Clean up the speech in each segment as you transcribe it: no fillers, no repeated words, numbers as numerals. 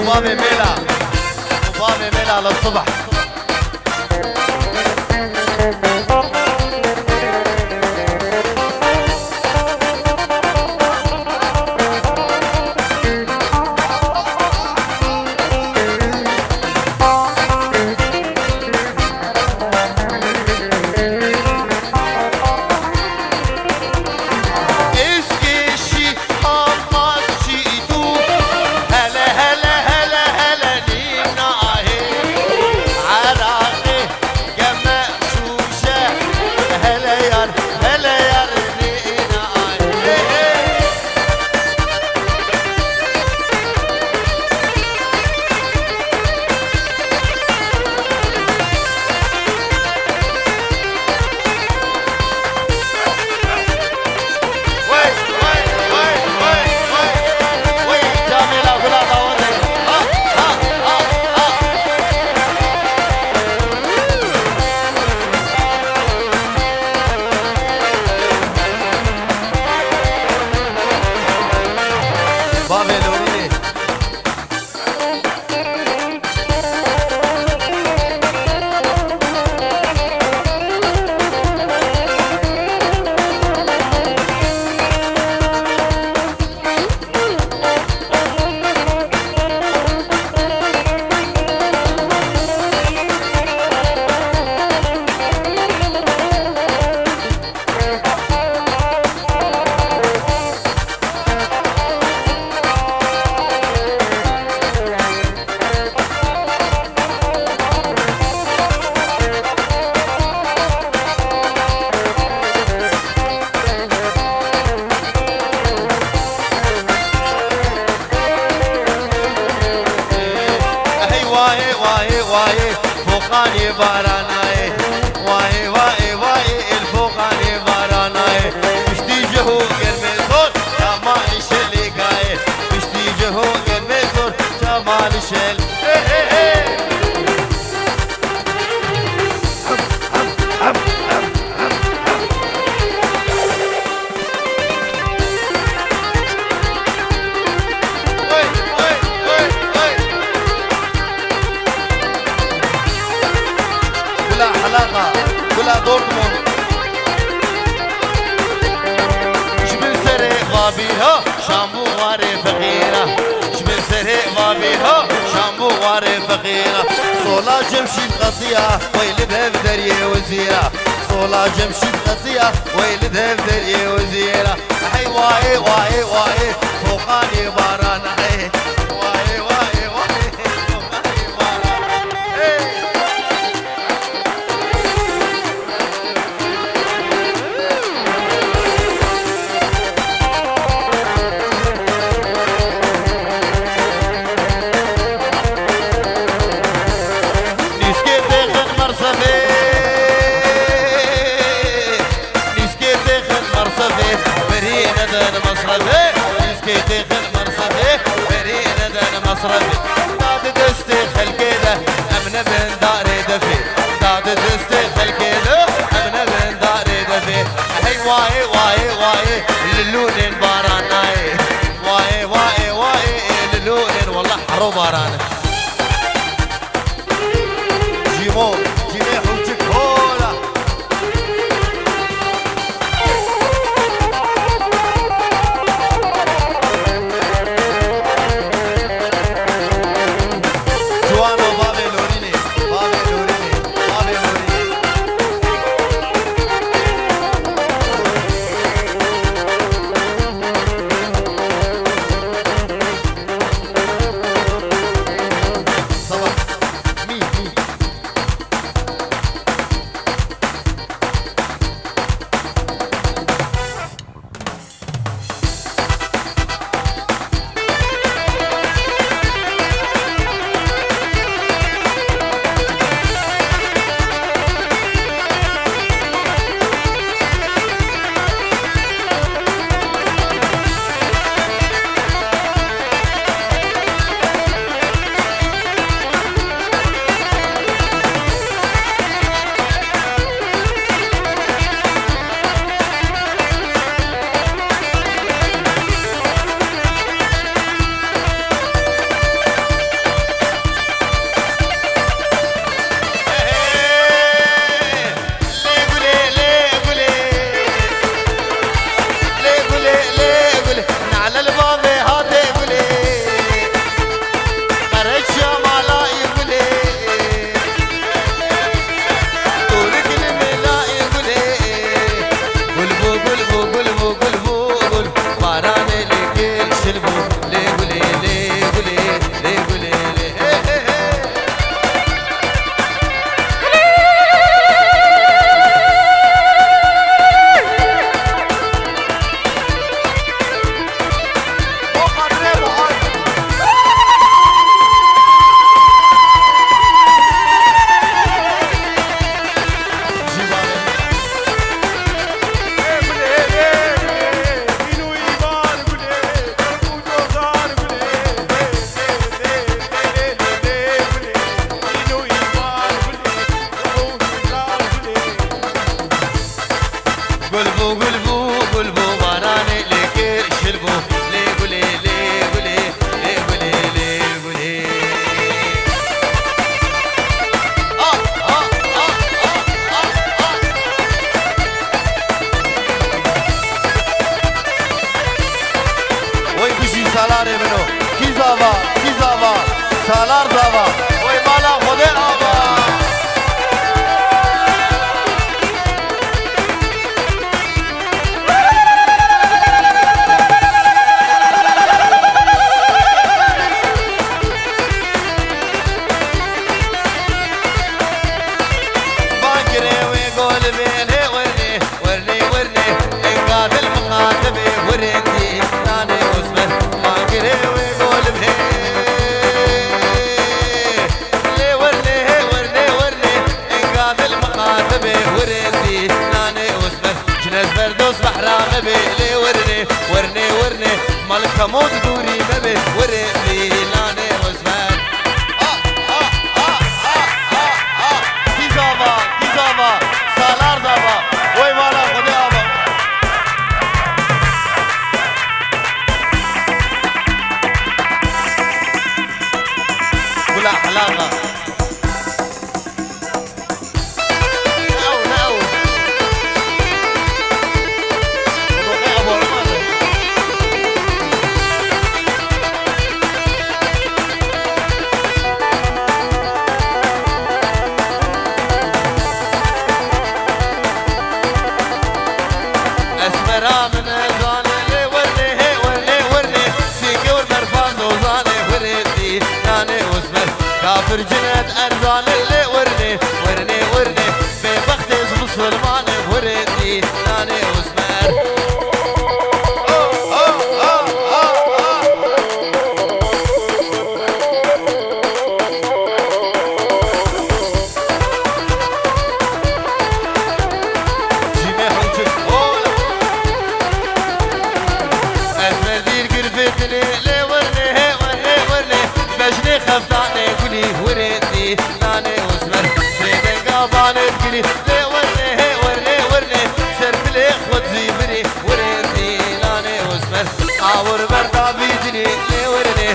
وبابي ميلا للصبح. الفوقاني باراناي واي واي واي الفوقاني باراناي مش تيجهو المزور جمال شلي قاي مش تيجهو المزور جمال شل كلها دورتموند جبل سريع وابيها شامبو واري فقيرة جبل سريع وابيها شامبو واري فقيرة صولا جمشي قصية ويلدها بدرية وزيرة صولا جمشي قصية ويلدها بدرية وزيرة حي واي واي واي فوقاني باران حي واي واي واي فوقاني باران داد دستي خلقيده امنه بن داري دفي داد دستي خلقيده امنه بن داري دفي هي واي واي واي للون باراناي واي واي واي للون والله حرو بارانه جيمو جيمي حوجك هولا قلبو قلبو قلبو مراني لكير شلبو لي قولي لي قولي لي قولي لي قولي وي بشي سالاري منو كي زاوا سالار زاوا وي مالا خودي آبا لي ورني مالك موت دوري مبي ورني لاني وزمان كيزابا سالار زابا وي مالا خدي ابا ولا حلاقه كافر جنت أرزان اللي ورني ببخت مسلمان ورني ناني وسمر جيمي حنشك أسمر دير قرفتني لي ورني بجني خفتاني قولي ورني ناني وسمر سيدي قاباني تقولي لي ورني سرب لي خود زيبني ورني ناني وسمر آور بردا بيجني لي ورني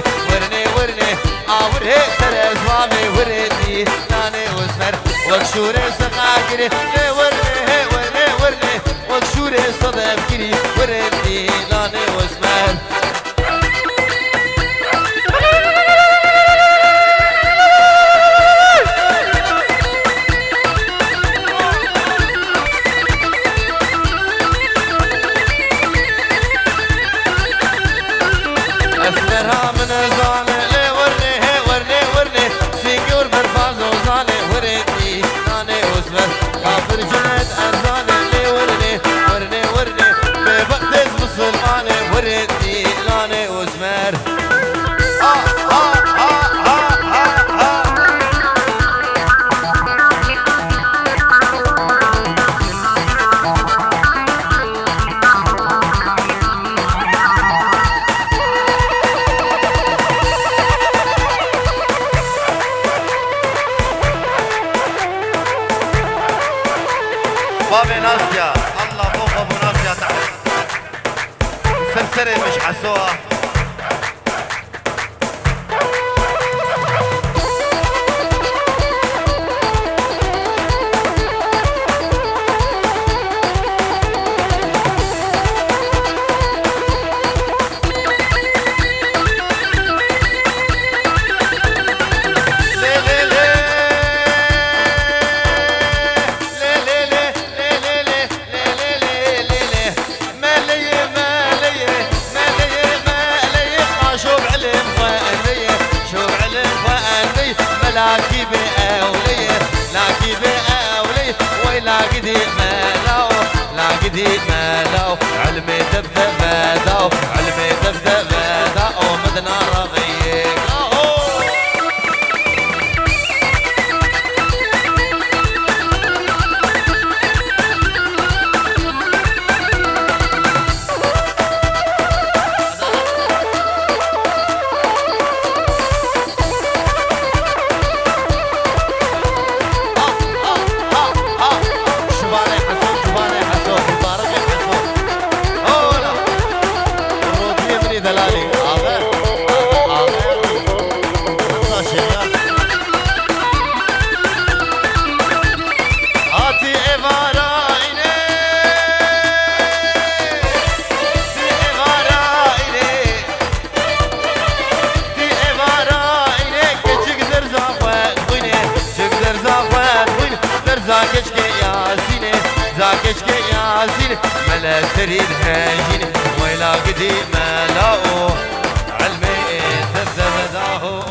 آور هي ترى زوامي ورني ناني وسمر وكشوري سقاكري لي ورني وكشوري صدفكري ورني ناني وسمر بابي ناسيا الله فوق ابو ناسيا تحت سرسرة مش حسوها لاكي بأولي ويلاقدي مالو علمي دبدب مادو علمي دبدب مادو مدنا رغيك شباني حسون مبارك هاجين ملا سريد هاجين ويلا قدي ملاو علمي تزبداه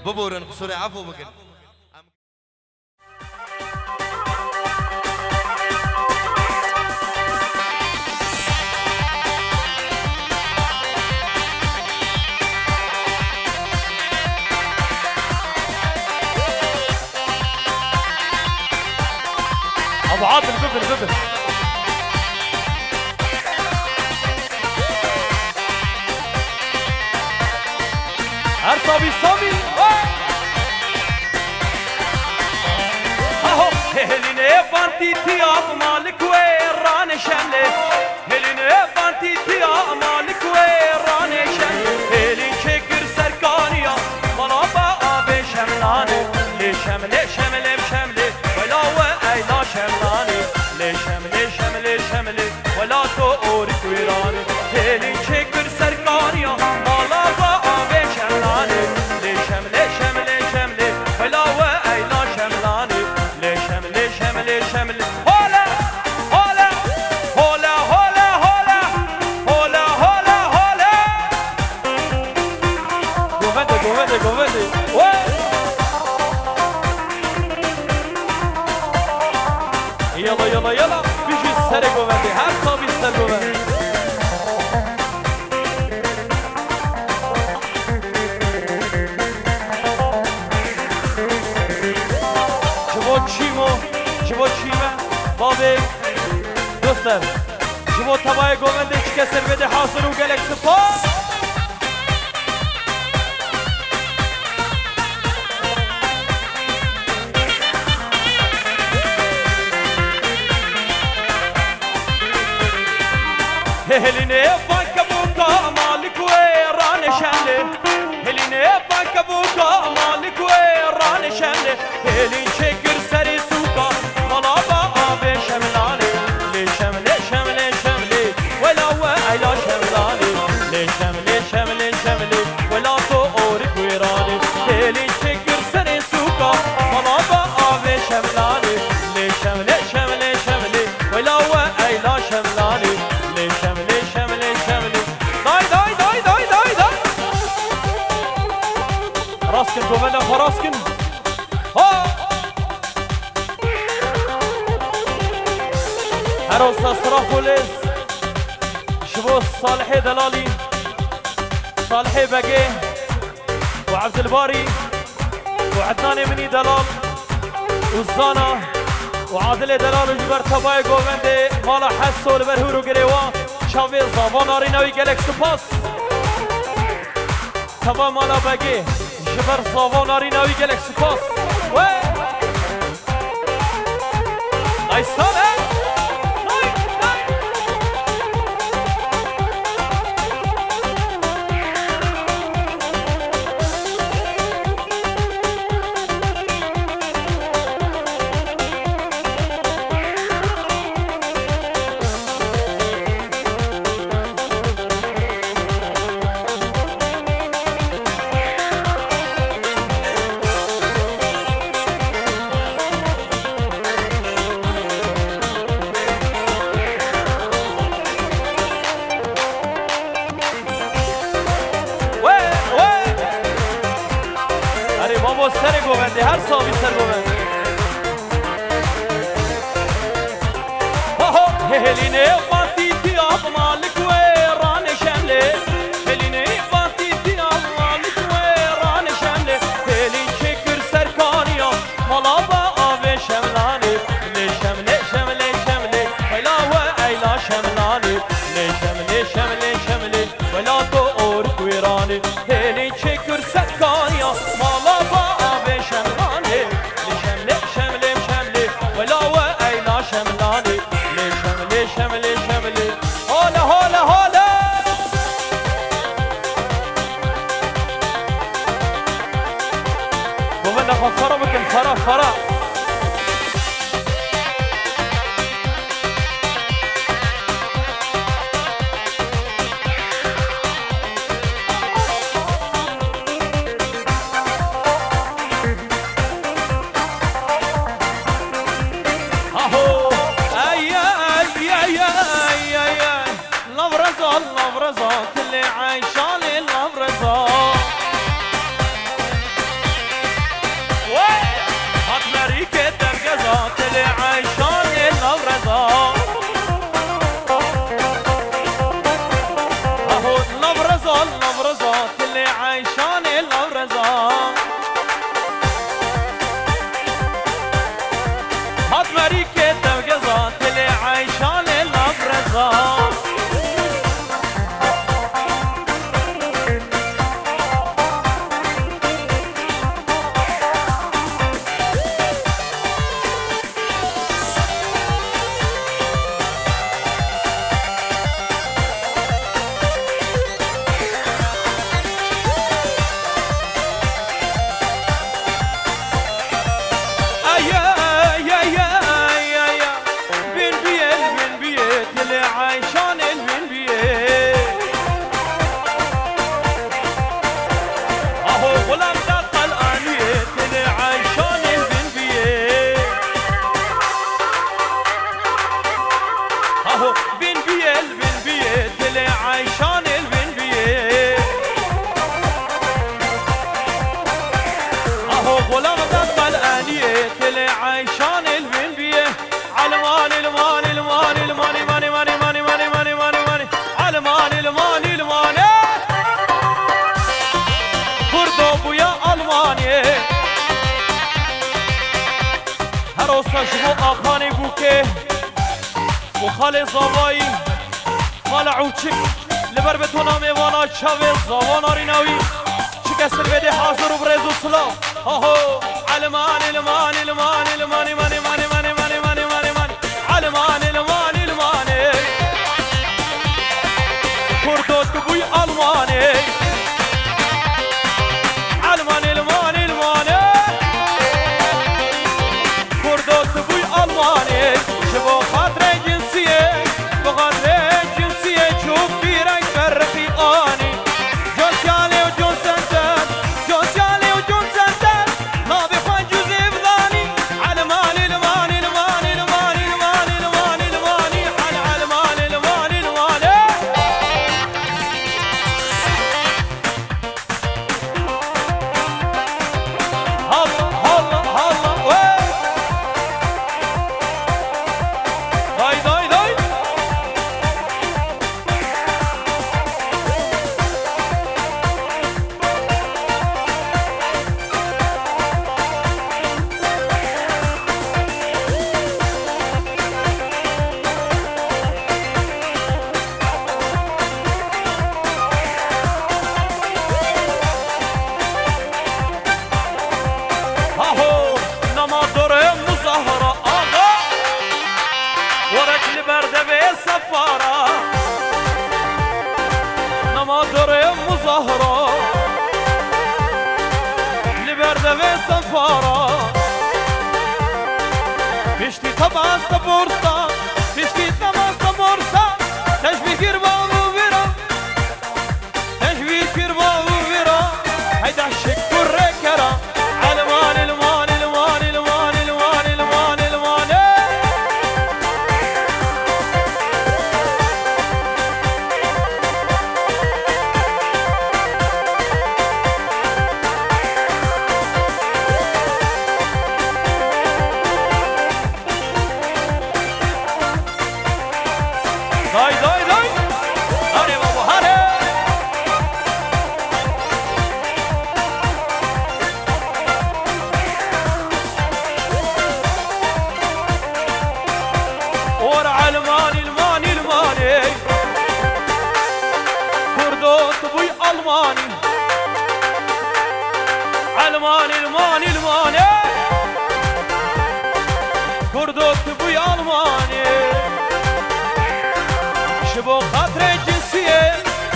ببورن قصوري عفو بقل ابو عاطل ببر هر صبي اهو هليني بانتي تياب مالك ويران شمله هليني بانتي تياب مالك ويران شمله هلين شكر سركانيا مرابا ابي شملاني لشمله شمله بشمله ولا وايلا شملاني لشمله شمله ولا تورك ويراني هلين شكر سركانيا مرابا ابي شملاني لشمله شمله ولا وايلا شملاني شمله هولا هولا هولا هولا هولا هولا هولا هولا جوفندي يلا بيجي السر جوفندي هر صابي السر جوفندي جبو چیمه بابی دوستم جبو تبای گوونده چی کسر بده حاصل و گلک سپاس هلینه بانک بوکا مالک ویران شمله هلینه بانک بوکا مالک ویران شمله هلین چکر سری سوکا ملابا آبی شملانه شمله ولا وعلا شملانه شمله ولا تو اورک ویرانه هلین چکر سری سوکا ملابا آبی شملانه شمله ولا وعلا شملانه شمله داي راسكن جوفنا فراسكن ها هروسا صراف بوليس شبو صالحي دلالي صالحي بقي وعبد الباري وعدنان مني دلال والزانا وعادل دلال وجبر تباي جوفندي مالا حسو البرهور وقريوان شاوي زابان ناوي قالك سباس تبا مالا بقي جبر زابان ناوي قالك سباس وي نايسان سر گوونده هر صابی سر گوونده هلینه بانتی تیاب مالک ویران شمله هلینه بانتی تیاب مالک ویران شمله هلین چکر سرکانیا مالا با آب شملانه شمله ولا و ایلا شملانه شمله ولا تو اورک ویرانه هلین چکر سرکانیا مالا با شمله ولا وعينا شملاني شمله النبرزة اللي عايشة للنبرزة هات مريكة درجزة اللي عايشة للنبرزة اهو النبرزة اللي عايشة للنبرزة هات مريكة درجزة اللي عايشة للنبرزة عايشان البن بيه اهو غلام دق الانية اللي عايشان البن بيه اهو بن بيه البن بيه اللي عايشان البن بيه اهو غلام دق الانية اللي عايشان البن بيه علمان المان المان المان ماني ماني ماني ماني ماني ماني ماني علمان المان المان كردو بويا الماني هروسا شبو اخاني بوكي وخالي زواي خالعو چك لبربتونا ميوانا شاوي زوانا ريناوي چك اسر بده حاضر و برزو سلام اهو علمان المان المان المان ماني ماني ماني ماني ماني ماني ماني علمان المان المان كردو تبوي الماني علمان المان المان كردو تبوي الماني شبو خاطر جنسية بخاطر جنسية شوف بيرك فرقي اني جوسيالي وجون سنتر جوسيالي وجون سنتر ما بيخوان جوزي بضاني علمان المان المان المان المان المان المان على علمان المان المان هلا هلا هلا وين داي داي داي اهو نما دور مظاهرة آغا ورك لبرده به سفارة نما دور مظاهرة لبرده به سفارة بشتي طبعا سبورسا بشتي طبعا سبورسا تشبيه كربان وبرا تشبيه كربان وبرا هيدا شكر ركرا علمان المان المان المان المان المان المان داي داي داي هاري بابا هاري ور علمان المان الماني كردو تبوي الماني علمان المان الماني كردو تبوي الماني شبو خاطر جنسية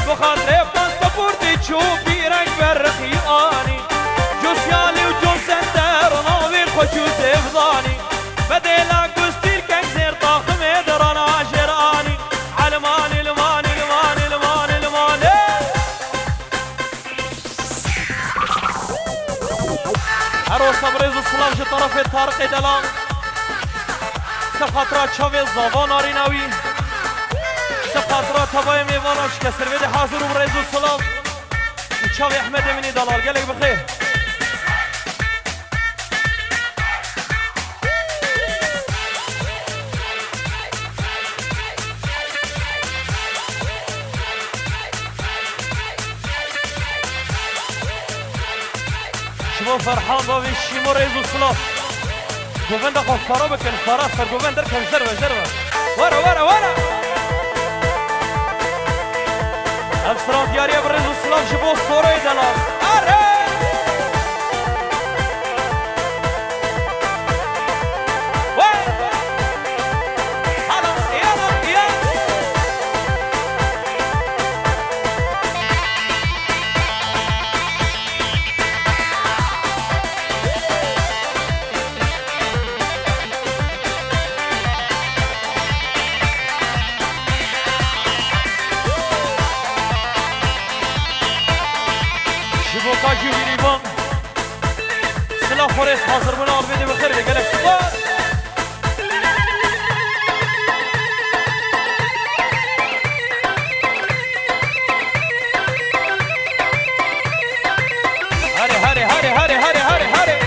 بخاطر باسبورتي تشوفي رنگ برقي اني جوسيالي وجون سنتر ناوي خوشو زفضاني بديلا قستير كان زير طاخم درنا جراني علمان المان المان المان المان عروس بريز السلام جي طرف طارق دلال سخاطرات شاوي الزافان ريناوي سپاترا تبای میواناش کسر ویدی حاضر و برز و سلام وچاوی احمد امینی دلال گلک بخیر شما فرحان با شیمو رز و سلام گووند خود فرا بکن فرا سر گووند در کم جربه ورا افسران دیاری برز و سلام شبو سوره دلال آره فورس حاضر بنا آرمیدی بخیر بگلک سپاس هره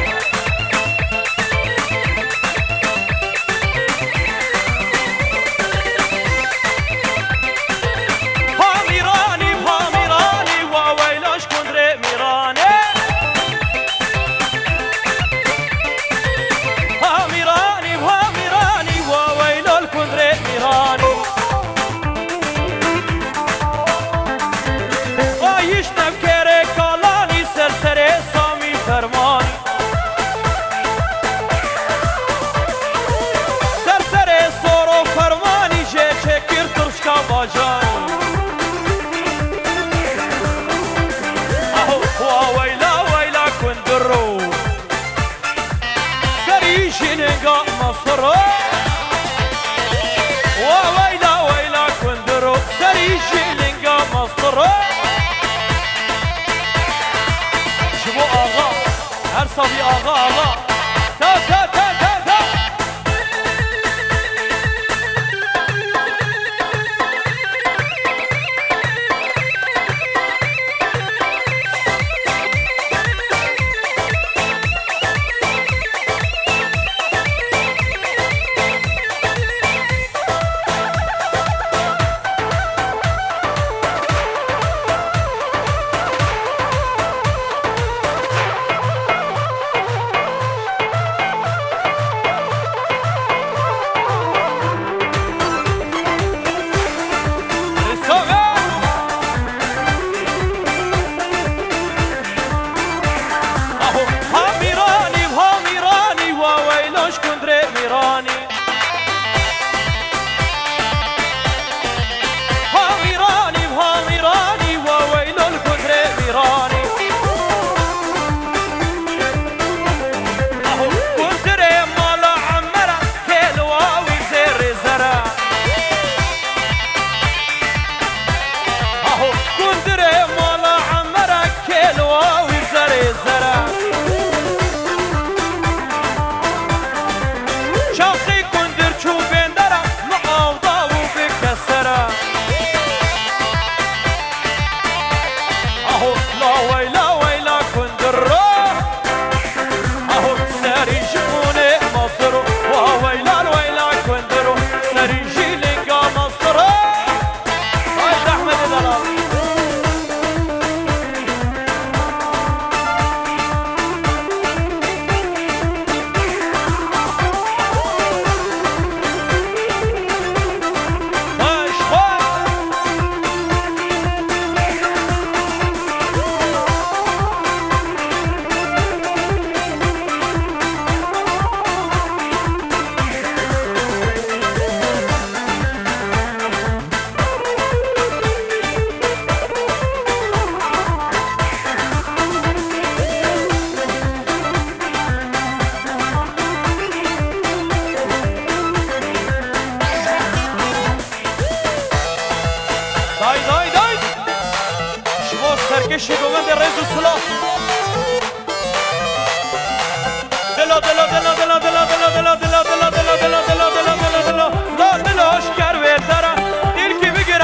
پامیرانی و ویلاش کندره میرانه ويلا كندرو سريشي لنقا مصر شبو آغا هر صبي آغا تا سرکشی گوند رز و سلا دلا دلا دلا دلا دلا دلا دلا دلا دلا دلا دلا دلا دلا دلا دلا دلا دلا اشکر و ترا دل کی بگیر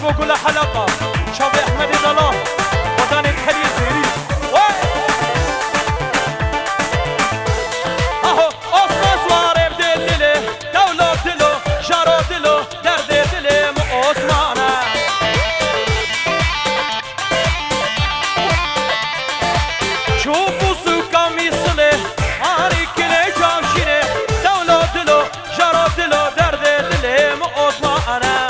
شافوا كل حلقة شافوا أحمد ضلال وطني تحرير زيري أهو أصلا سواري بدلله دولة دلو جارو دلو درد دلي مو أسمعنا شوفوا سوكا ميصلي هاري كلي جامشيني دولة دلو جارو دلو درد دلي مو أسمعنا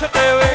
عاشق وی